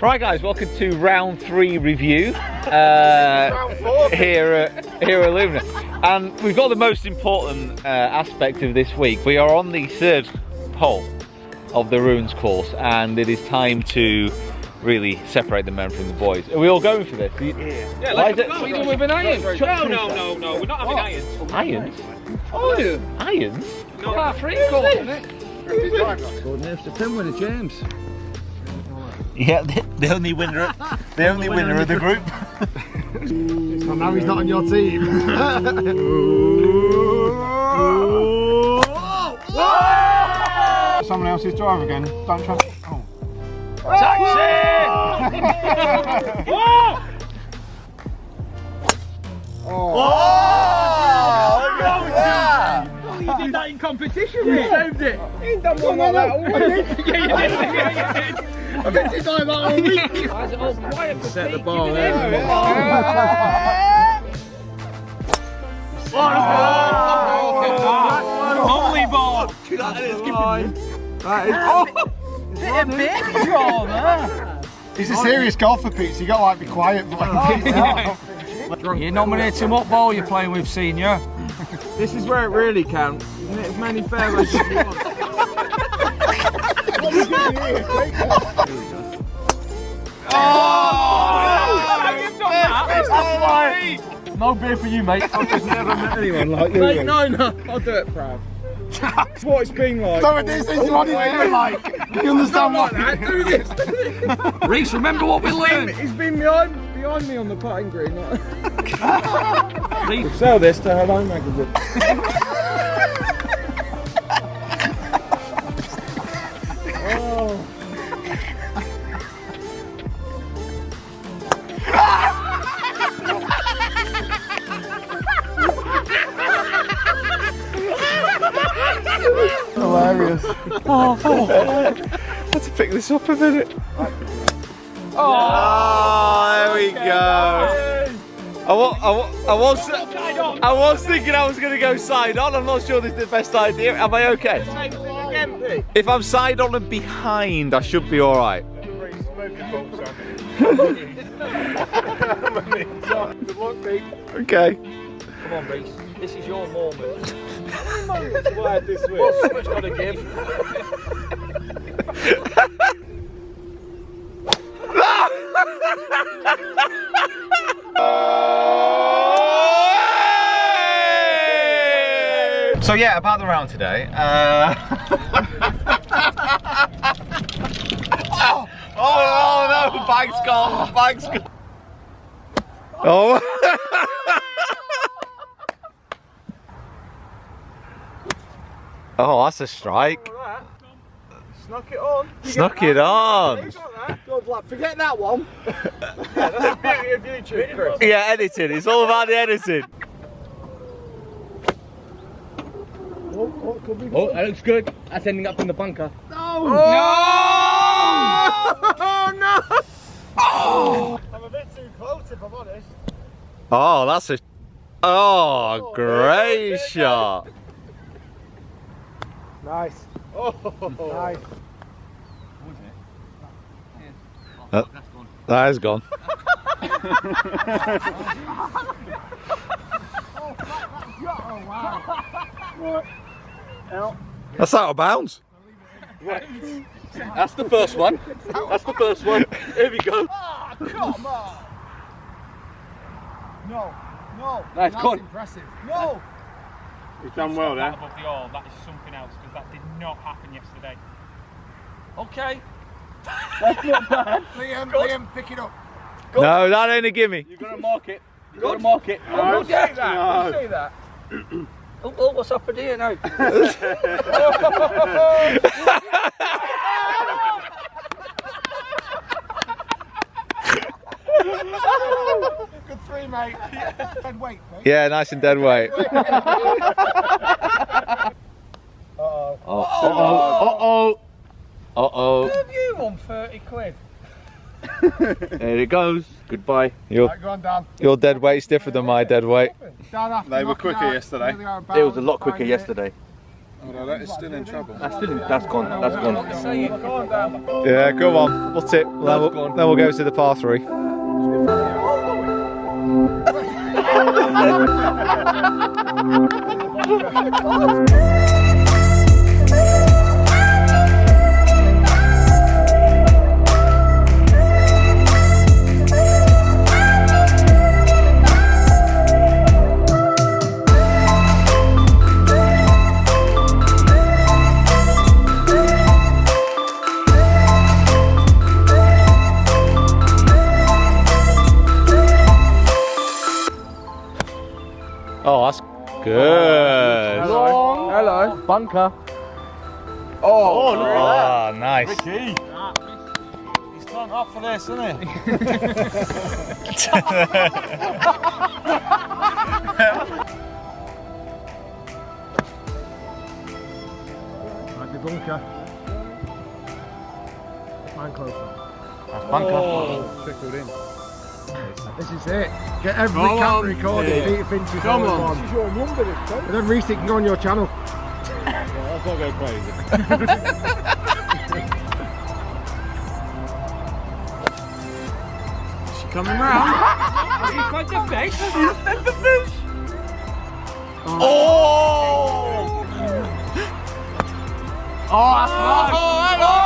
Right guys, welcome to round 3 review here at Lumine. And we've got the most important aspect of this week. We are on the 3rd hole of the runes course and it is time to really separate the men from the boys. Are we all going for this? Yeah, let's go. What are you doing with an iron? No, we're not having irons. Irons? Oh, yeah. Irons? Not that free course, isn't it? Gordon F. the pin winner, James. Yeah, the only winner of the group. So now he's not on your team. Someone else's drive again. Don't trust. Oh. Taxi! You did that in competition, mate. You saved it. You ain't done one like that all week. Yeah, you did. I've been to die that all week. Set the ball there. Holy ball! He's a serious golfer, Pete, so you gotta be quiet. You nominate him what ball you're playing with, senior. This is where it really counts. Isn't it? As many fairways as you want. No beer for you, mate. I've just never met anyone like you. Mate, no, I'll do it, Prav. That's what it's been like. No, this is what it's been like. You understand what? Do this. Reese, remember what we learned. He's been behind me on the putting green. We'll sell this to Hello Magazine. Hilarious. I have to pick this up a minute. Oh, there we go. I was thinking I was going to go side on. I'm not sure this is the best idea. Am I okay? If I'm side on and behind, I should be all right. Okay. Come on, Reese. This is your moment. What's so much got to give? So yeah, about the round today. Oh no, bag's gone, bag's gone. Oh. Oh, that's a strike. Snuck it on. Snuck it on. Good lad. Forget that one. Yeah, that's the beauty of YouTube, Chris. Yeah, editing. It's all about the editing. Oh, that looks good. That's ending up in the bunker. No! Oh no! Oh! I'm a bit too close if I'm honest. Oh, that's a... Oh, great shot. Nice. Oh, nice. That is gone. That's out of bounds. That's the first one. That's the first one. Here we go. Oh, come on. No. Nice, That's go on. impressive. No. He's done well there. Above the all, that is something else because that did not happen yesterday. Okay. That's not bad. Liam, pick it up. No, that ain't a gimme. You've got to mark it. You've got to mark it. No, Don't say that. no. Don't say that. Oh, what's happened here now? Good three, mate. Dead weight, mate. Yeah, nice and dead weight. Uh-oh. Have you won 30 quid? There it goes. Goodbye. Right, go on, Dan. Your dead weight's different than my dead weight. Dan, after They were knocking quicker out, yesterday. nearly out of It was a bounds, lot quicker finding it. yesterday. Oh, that is still in trouble. That's gone. That's gone. Yeah, go on. Put it. Then we'll go to the par 3. Oh, that's good. Hello. Bunker. Oh, look at Oh, nice. Ricky. He's turned up for this, isn't he? Like the bunker. Man closer. That's bunker. Trickled in. This is it. Get every camera recorded. Peter Finch's Come on. one. This is your number this time. And then Reese can go on your channel. Let's not go crazy. She coming round. He's got the fish. He's got the fish. Oh! Oh, that's nice. Oh, hello.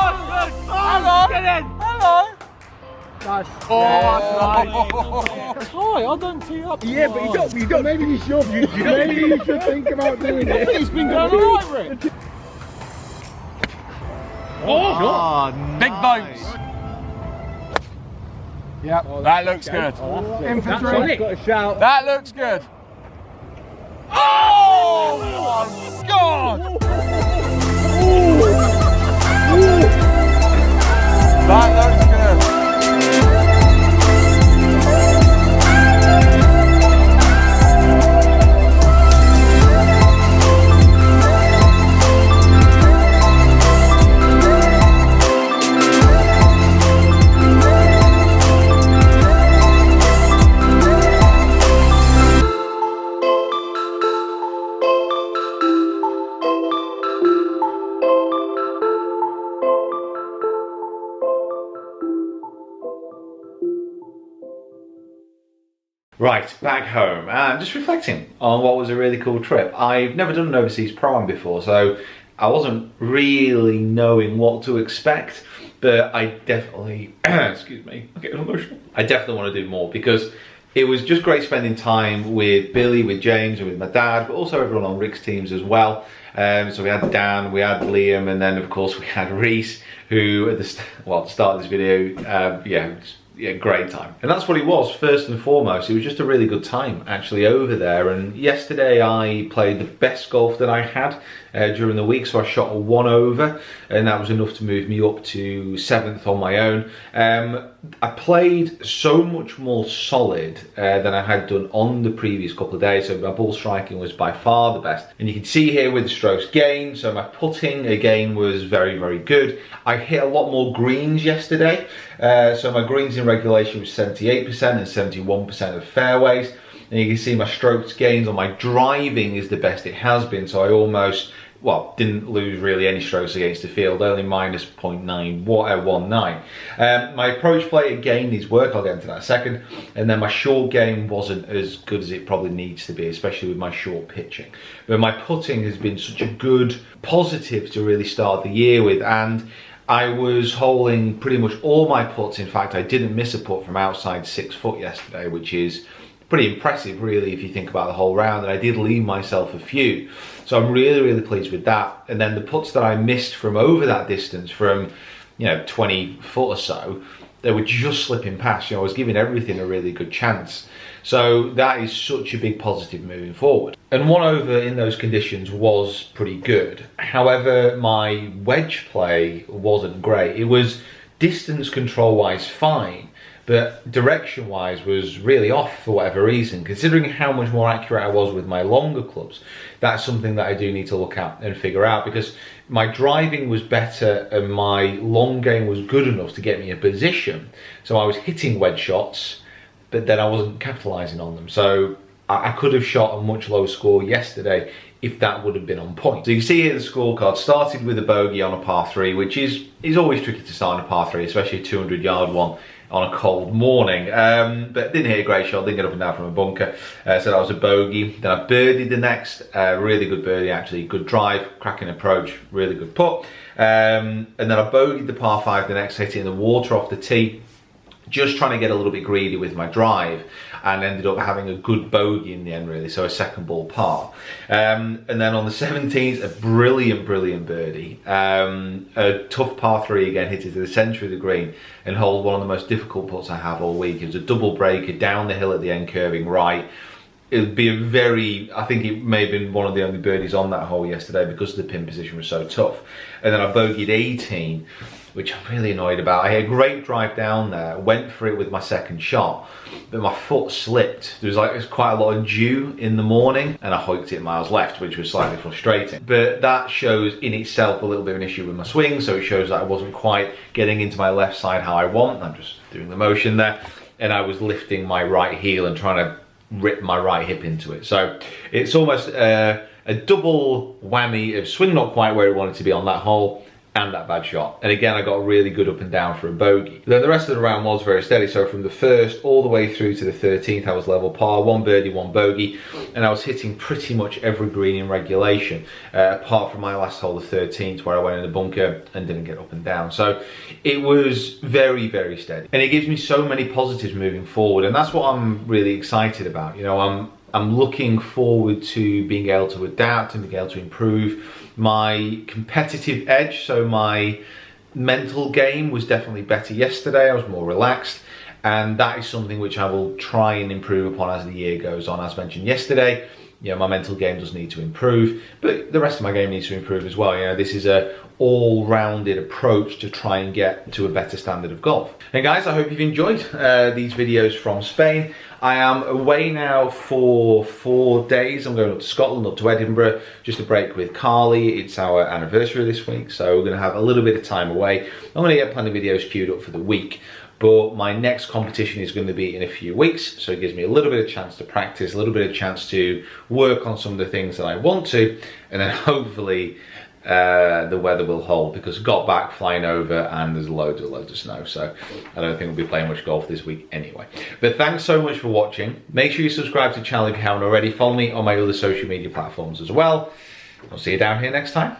Hello. Get in. Hello. Nice. Oh, that's nice. Hi, I don't tee up. Yeah, but you don't. Maybe you should. Maybe you should think about doing it. He's been going alright, Rick. Oh, Big boats. Yep. That looks good. Infantry. Got a shout. That looks good. Oh my God! That looks good. Right, back home. Just reflecting on what was a really cool trip. I've never done an overseas pro-am before, so I wasn't really knowing what to expect, but I definitely, excuse me, I'm getting emotional. I definitely want to do more because it was just great spending time with Billy, with James, and with my dad, but also everyone on Rick's teams as well. So we had Dan, we had Liam, and then of course we had Reese, who at the start of this video, yeah, great time. And that's what it was, first and foremost. It was just a really good time actually over there. And yesterday I played the best golf that I had during the week, so I shot a 1 over, and that was enough to move me up to 7th on my own. I played so much more solid than I had done on the previous couple of days, so my ball striking was by far the best. And you can see here with the strokes gained, so my putting again was very, very good. I hit a lot more greens yesterday, so my greens in regulation was 78% and 71% of fairways. And you can see my strokes gains on my driving is the best it has been, so I almost, well, didn't lose really any strokes against the field, only minus 0.19. My approach play again needs work, I'll get into that in a second. And then my short game wasn't as good as it probably needs to be, especially with my short pitching. But my putting has been such a good positive to really start the year with, and I was holing pretty much all my putts. In fact, I didn't miss a putt from outside 6 foot yesterday, which is pretty impressive really if you think about the whole round, and I did leave myself a few, so I'm really, really pleased with that. And then the putts that I missed from over that distance, from 20 foot or so, they were just slipping past. I was giving everything a really good chance, so that is such a big positive moving forward. And 1 over in those conditions was pretty good. However, my wedge play wasn't great. It was distance control wise fine, but direction wise was really off for whatever reason. Considering how much more accurate I was with my longer clubs, that's something that I do need to look at and figure out, because my driving was better and my long game was good enough to get me a position. So I was hitting wedge shots, but then I wasn't capitalizing on them. So I could have shot a much lower score yesterday if that would have been on point. So you can see here the scorecard started with a bogey on a par 3, which is always tricky to start on a par 3, especially a 200-yard one on a cold morning. But didn't hit a great shot, didn't get up and down from a bunker, so that was a bogey. Then I birdied the next, really good birdie actually, good drive, cracking approach, really good putt. And then I bogeyed the par 5 the next, hit it in the water off the tee, just trying to get a little bit greedy with my drive, and ended up having a good bogey in the end really, so a second ball par. And then on the 17th, a brilliant birdie, a tough par 3 again, hit it to the centre of the green and hold one of the most difficult putts I have all week. It was a double breaker down the hill at the end, curving right. It would be a very, I think it may have been one of the only birdies on that hole yesterday because the pin position was so tough. And then I bogeyed 18, which I'm really annoyed about. I had a great drive down there, went for it with my second shot, but my foot slipped. There was quite a lot of dew in the morning, and I hooked it miles left, which was slightly frustrating. But that shows in itself a little bit of an issue with my swing, so it shows that I wasn't quite getting into my left side how I want. I'm just doing the motion there, and I was lifting my right heel and trying to rip my right hip into it. So it's almost a double whammy of swing not quite where it wanted to be on that hole, and that bad shot. And again, I got a really good up and down for a bogey. Then the rest of the round was very steady. So from the first all the way through to the 13th, I was level par, 1 birdie, 1 bogey, and I was hitting pretty much every green in regulation, apart from my last hole, the 13th, where I went in the bunker and didn't get up and down. So it was very steady. And it gives me so many positives moving forward, and that's what I'm really excited about. You know, I'm looking forward to being able to adapt and being able to improve my competitive edge. So my mental game was definitely better yesterday. I was more relaxed, and that is something which I will try and improve upon as the year goes on. As mentioned yesterday, you know, my mental game does need to improve, but the rest of my game needs to improve as well. You know, this is a all-rounded approach to try and get to a better standard of golf. And guys, I hope you've enjoyed these videos from Spain. I am away now for 4 days. I'm going up to Scotland, up to Edinburgh, just a break with Carly. It's our anniversary this week, so we're going to have a little bit of time away. I'm going to get plenty of videos queued up for the week, but my next competition is going to be in a few weeks, so it gives me a little bit of chance to practice, a little bit of chance to work on some of the things that I want to, and then hopefully the weather will hold, because I got back flying over and there's loads of snow, so I don't think we'll be playing much golf this week anyway. But thanks so much for watching. Make sure you subscribe to the channel if you haven't already. Follow me on my other social media platforms as well. I'll see you down here next time.